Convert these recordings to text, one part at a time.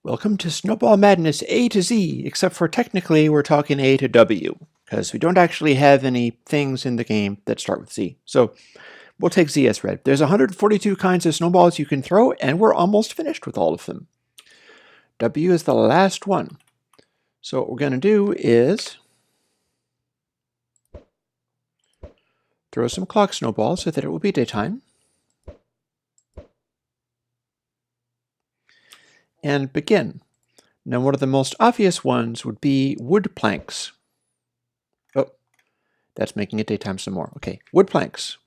Welcome to Snowball Madness A to Z, except for technically we're talking A to W, because we don't actually have any things in the game that start with Z. So we'll take Z as read. There's 142 kinds of snowballs you can throw, and we're almost finished with all of them. W is the last one. So what we're going to do is throw some clock snowballs so that it will be daytime. And begin. Now, one of the most obvious ones would be wood planks. Oh, that's making it daytime some more. Okay, wood planks.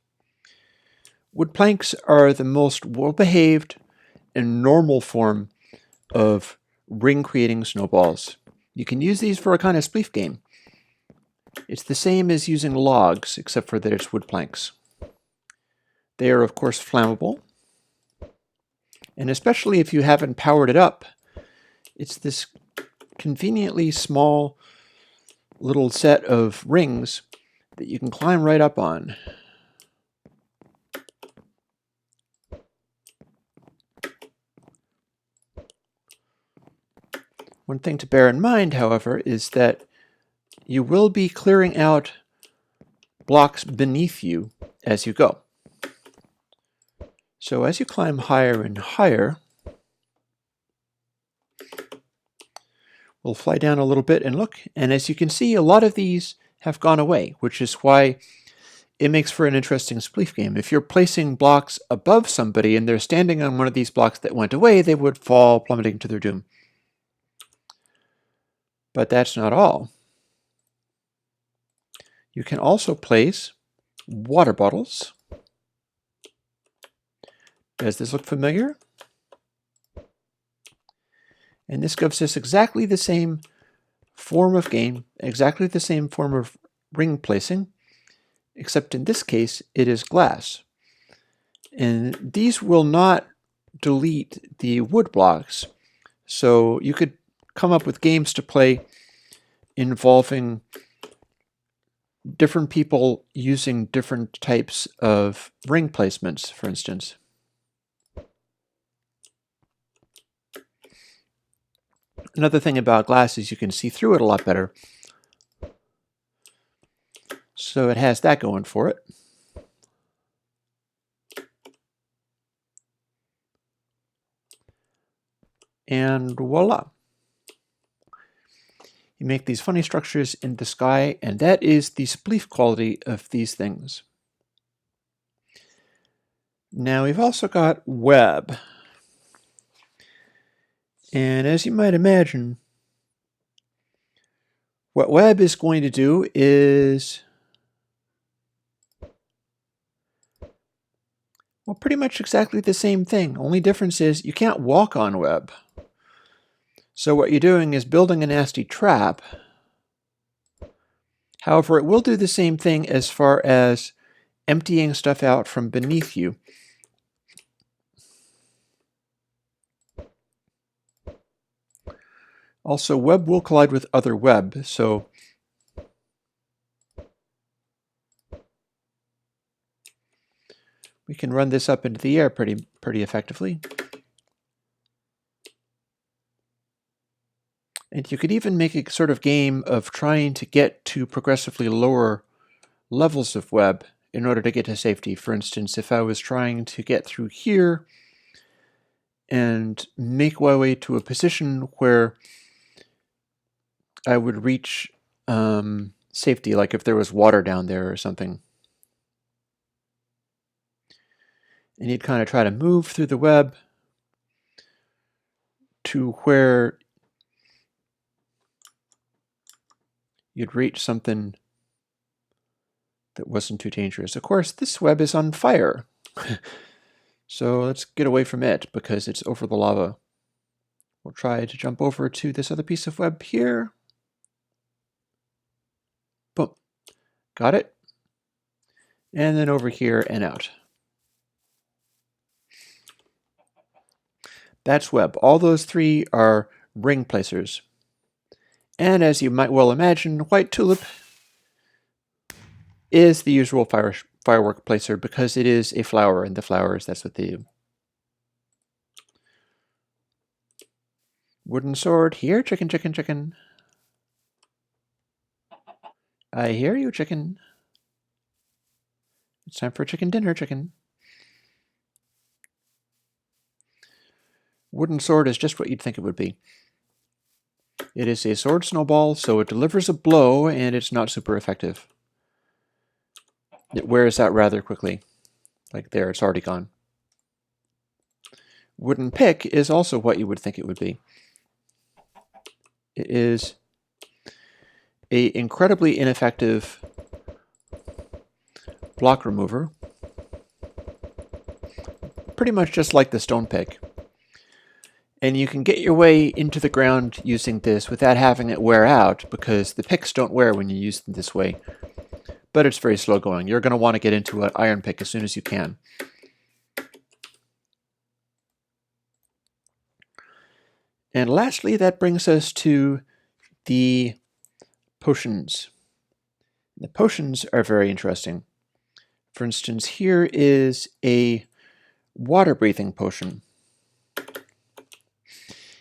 Wood planks are the most well-behaved and normal form of ring-creating snowballs. You can use these for a kind of spleef game. It's the same as using logs, except for that it's wood planks. They are, of course, flammable. And especially if you haven't powered it up, it's this conveniently small little set of rings that you can climb right up on. One thing to bear in mind, however, is that you will be clearing out blocks beneath you as you go. So as you climb higher and higher, we'll fly down a little bit and look, and as you can see, a lot of these have gone away, which is why it makes for an interesting spleef game. If you're placing blocks above somebody and they're standing on one of these blocks that went away, they would fall plummeting to their doom. But that's not all. You can also place water bottles. Does this look familiar? And this gives us exactly the same form of game, exactly the same form of ring placing, except in this case it is glass. And these will not delete the wood blocks, so you could come up with games to play involving different people using different types of ring placements, for instance. Another thing about glass is you can see through it a lot better. So it has that going for it. And voila. You make these funny structures in the sky, and that is the spleef quality of these things. Now we've also got web. And as you might imagine, what web is going to do is, well, pretty much exactly the same thing. Only difference is you can't walk on web. So what you're doing is building a nasty trap. However, it will do the same thing as far as emptying stuff out from beneath you. Also, web will collide with other web, so we can run this up into the air pretty effectively. And you could even make a sort of game of trying to get to progressively lower levels of web in order to get to safety. For instance, if I was trying to get through here and make my way to a position where I would reach safety, like if there was water down there or something. And you'd kind of try to move through the web to where you'd reach something that wasn't too dangerous. Of course, this web is on fire. So let's get away from it because it's over the lava. We'll try to jump over to this other piece of web here. Boom. Got it. And then over here and out. That's web. All those three are ring placers. And as you might well imagine, white tulip is the usual firework placer because it is a flower, and the flowers, that's what they do. Wooden sword here, chicken, chicken, chicken. I hear you, chicken. It's time for chicken dinner, chicken. Wooden sword is just what you'd think it would be. It is a sword snowball, so it delivers a blow and it's not super effective. It wears out rather quickly. Like there, it's already gone. Wooden pick is also what you would think it would be. It is an incredibly ineffective block remover. Pretty much just like the stone pick. And you can get your way into the ground using this without having it wear out, because the picks don't wear when you use them this way. But it's very slow going. You're going to want to get into an iron pick as soon as you can. And lastly, that brings us to the potions. The potions are very interesting. For instance, here is a water-breathing potion.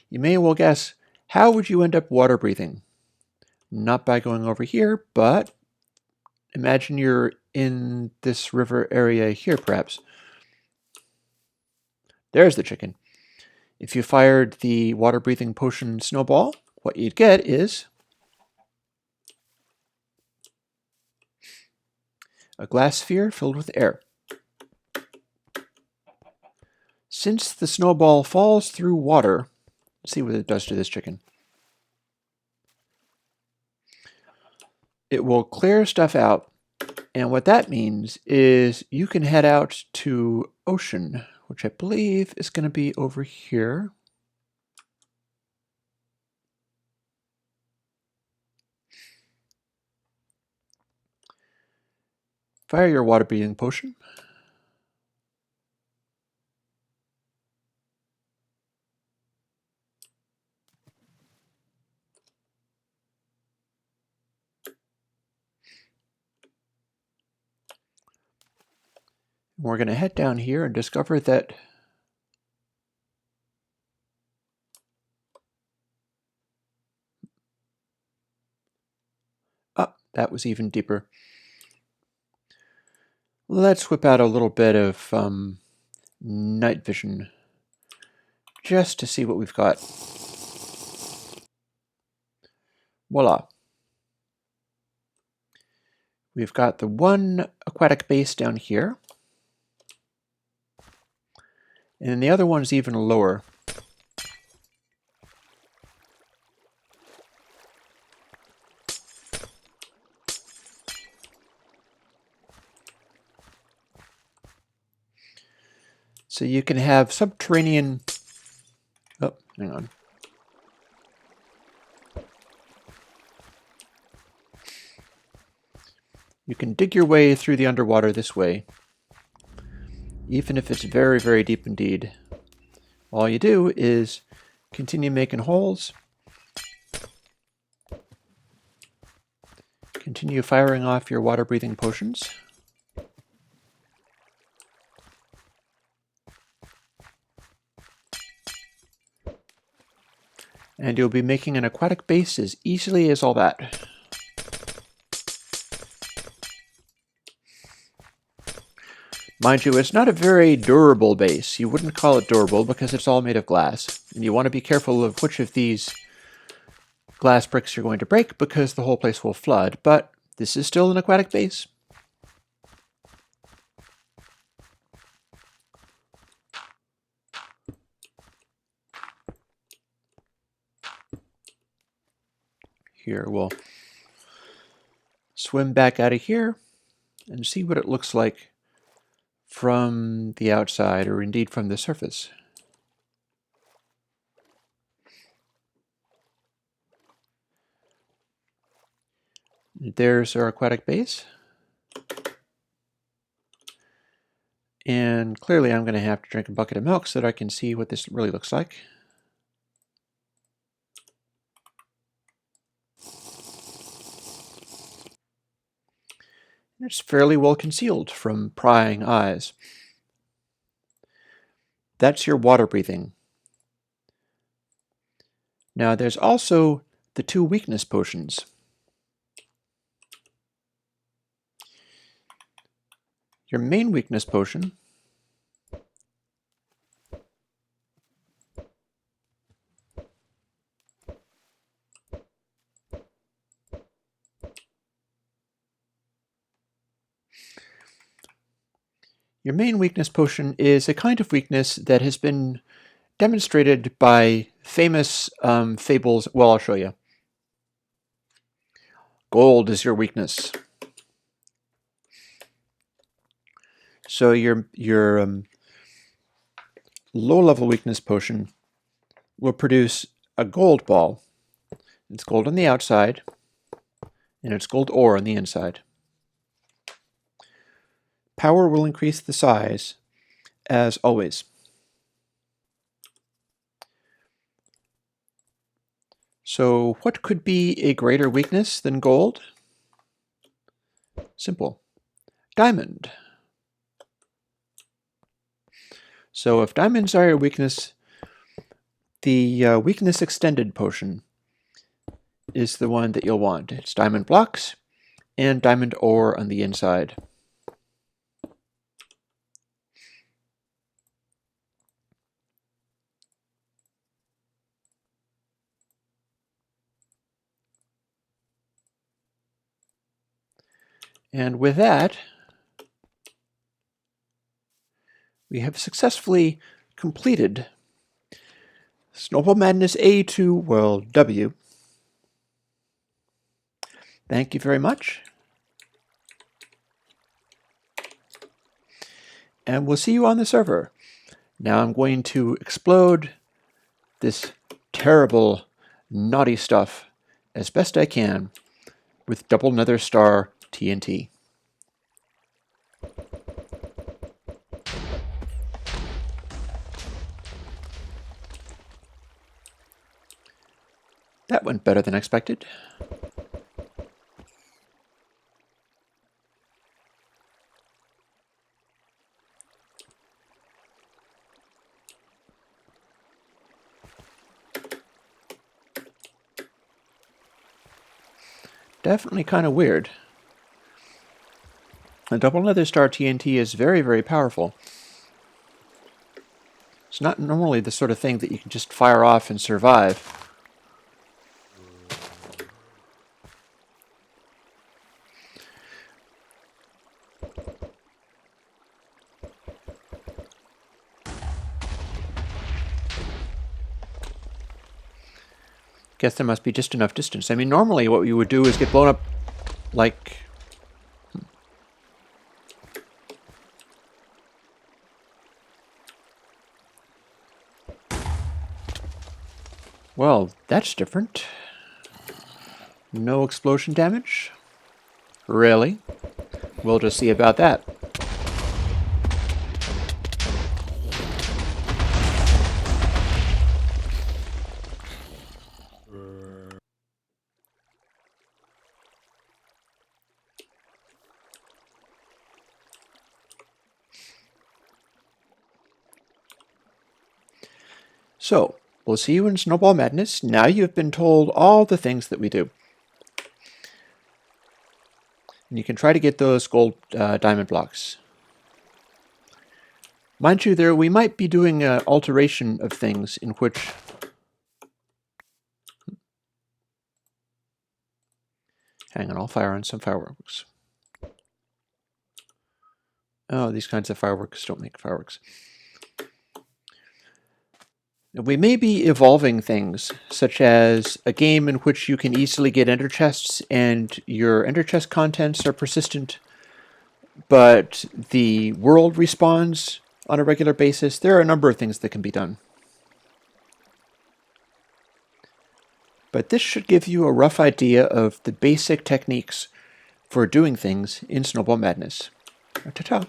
You may well guess, how would you end up water-breathing? Not by going over here, but imagine you're in this river area here, perhaps. There's the chicken. If you fired the water-breathing potion snowball, what you'd get is a glass sphere filled with air. Since the snowball falls through water, let's see what it does to this chicken. It will clear stuff out, and what that means is you can head out to ocean, which I believe is going to be over here. Fire your water-breathing potion. We're going to head down here and discover that that was even deeper. Let's whip out a little bit of night vision just to see what we've got. Voila. We've got the one aquatic base down here, and the other one's even lower. So you can have subterranean... Oh, hang on. You can dig your way through the underwater this way, even if it's very, very deep indeed. All you do is continue making holes, continue firing off your water-breathing potions, and you'll be making an aquatic base as easily as all that. Mind you, it's not a very durable base. You wouldn't call it durable because it's all made of glass. And you want to be careful of which of these glass bricks you're going to break because the whole place will flood. But this is still an aquatic base. Here, we'll swim back out of here and see what it looks like from the outside, or indeed from the surface. There's our aquatic base. And clearly I'm going to have to drink a bucket of milk so that I can see what this really looks like. It's fairly well concealed from prying eyes. That's your water breathing. Now there's also the 2 weakness potions. Your main weakness potion is a kind of weakness that has been demonstrated by famous fables. Well, I'll show you. Gold is your weakness. So your low-level weakness potion will produce a gold ball. It's gold on the outside, and it's gold ore on the inside. Power will increase the size, as always. So what could be a greater weakness than gold? Simple. Diamond. So if diamonds are your weakness, the weakness extended potion is the one that you'll want. It's diamond blocks and diamond ore on the inside. And with that, we have successfully completed Snowball Madness A2, well, W. Thank you very much. And we'll see you on the server. Now I'm going to explode this terrible, naughty stuff as best I can with double nether star TNT. That went better than expected. Definitely kind of weird. A double nether star TNT is very, very powerful. It's not normally the sort of thing that you can just fire off and survive. Guess there must be just enough distance. I mean, normally what you would do is get blown up like... Well, that's different. No explosion damage? Really? We'll just see about that. So, we'll see you in Snowball Madness. Now you've been told all the things that we do. And you can try to get those gold diamond blocks. Mind you, we might be doing an alteration of things in which... Hang on, I'll fire on some fireworks. Oh, these kinds of fireworks don't make fireworks. We may be evolving things, such as a game in which you can easily get ender chests and your ender chest contents are persistent, but the world respawns on a regular basis. There are a number of things that can be done. But this should give you a rough idea of the basic techniques for doing things in Snowball Madness. Ta-ta!